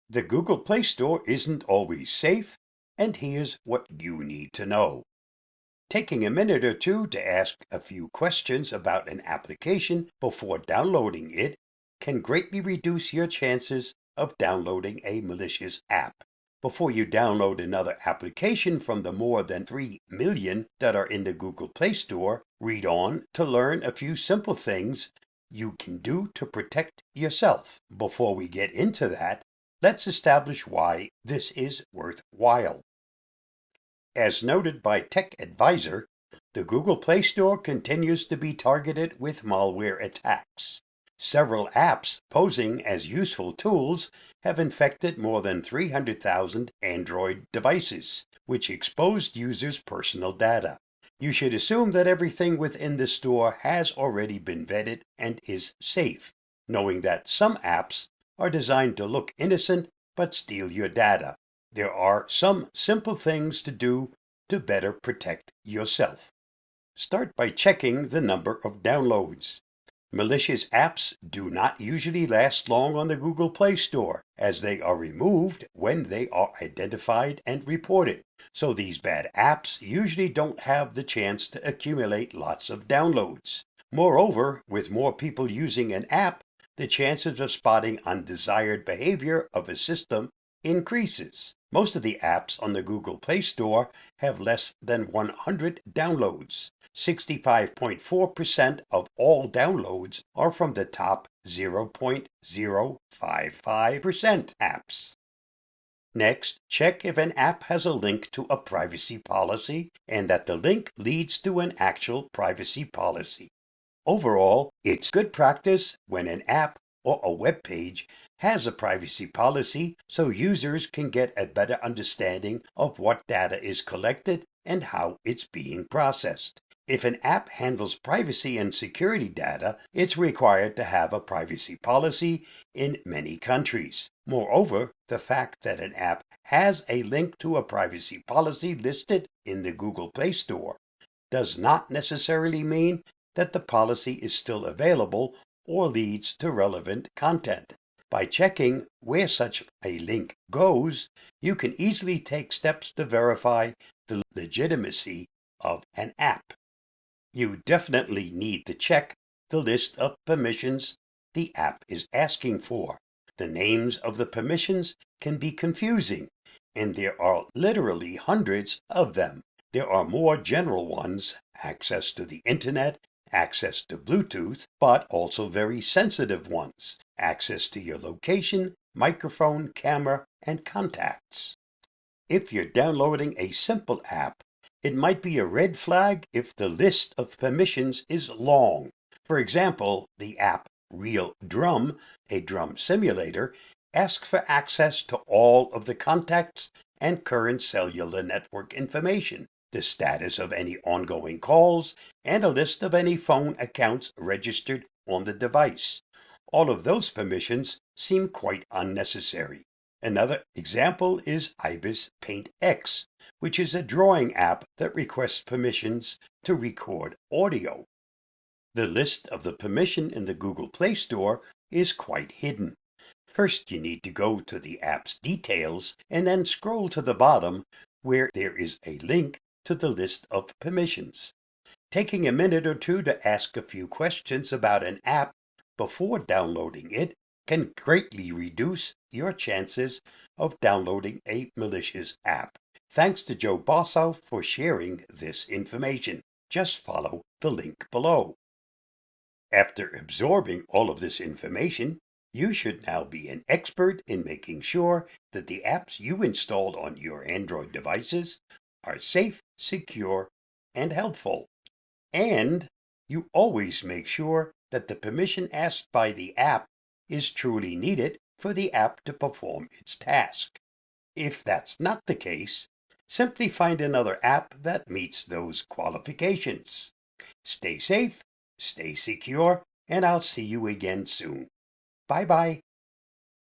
The Google Play Store isn't always safe, and here's what you need to know. Taking a minute or two to ask a few questions about an application before downloading it can greatly reduce your chances of downloading a malicious app. Before you download another application from the more than 3 million that are in the Google Play Store, read on to learn a few simple things you can do to protect yourself. Before we get into that, let's establish why this is worthwhile. As noted by Tech Advisor, the Google Play Store continues to be targeted with malware attacks. Several apps posing as useful tools have infected more than 300,000 Android devices, which exposed users' personal data. You should assume that everything within the store has already been vetted and is safe, knowing that some apps are designed to look innocent but steal your data. There are some simple things to do to better protect yourself. Start by checking the number of downloads. Malicious apps do not usually last long on the Google Play Store, as they are removed when they are identified and reported. So these bad apps usually don't have the chance to accumulate lots of downloads. Moreover, with more people using an app, the chances of spotting undesired behavior of a system increases. Most of the apps on the Google Play Store have less than 100 downloads. 65.4% of all downloads are from the top 0.055% apps. Next, check if an app has a link to a privacy policy and that the link leads to an actual privacy policy. Overall, it's good practice when an app or a web page has a privacy policy so users can get a better understanding of what data is collected and how it's being processed. If an app handles privacy and security data, it's required to have a privacy policy in many countries. Moreover, the fact that an app has a link to a privacy policy listed in the Google Play Store does not necessarily mean that the policy is still available or leads to relevant content. By checking where such a link goes, you can easily take steps to verify the legitimacy of an app. You definitely need to check the list of permissions the app is asking for. The names of the permissions can be confusing, and there are literally hundreds of them. There are more general ones, access to the internet, access to Bluetooth, but also very sensitive ones, access to your location, microphone, camera, and contacts. If you're downloading a simple app, it might be a red flag if the list of permissions is long. For example, the app Real Drum, a drum simulator, asks for access to all of the contacts and current cellular network information, the status of any ongoing calls, and a list of any phone accounts registered on the device. All of those permissions seem quite unnecessary. Another example is Ibis Paint X, which is a drawing app that requests permissions to record audio. The list of the permission in the Google Play Store is quite hidden. First, you need to go to the app's details and then scroll to the bottom where there is a link to the list of permissions. Taking a minute or two to ask a few questions about an app before downloading it can greatly reduce your chances of downloading a malicious app. Thanks to Joe Bosso for sharing this information. Just follow the link below. After absorbing all of this information, you should now be an expert in making sure that the apps you installed on your Android devices are safe, secure, and helpful. And you always make sure that the permission asked by the app is truly needed for the app to perform its task. If that's not the case, simply find another app that meets those qualifications. Stay safe, stay secure, and I'll see you again soon. Bye-bye.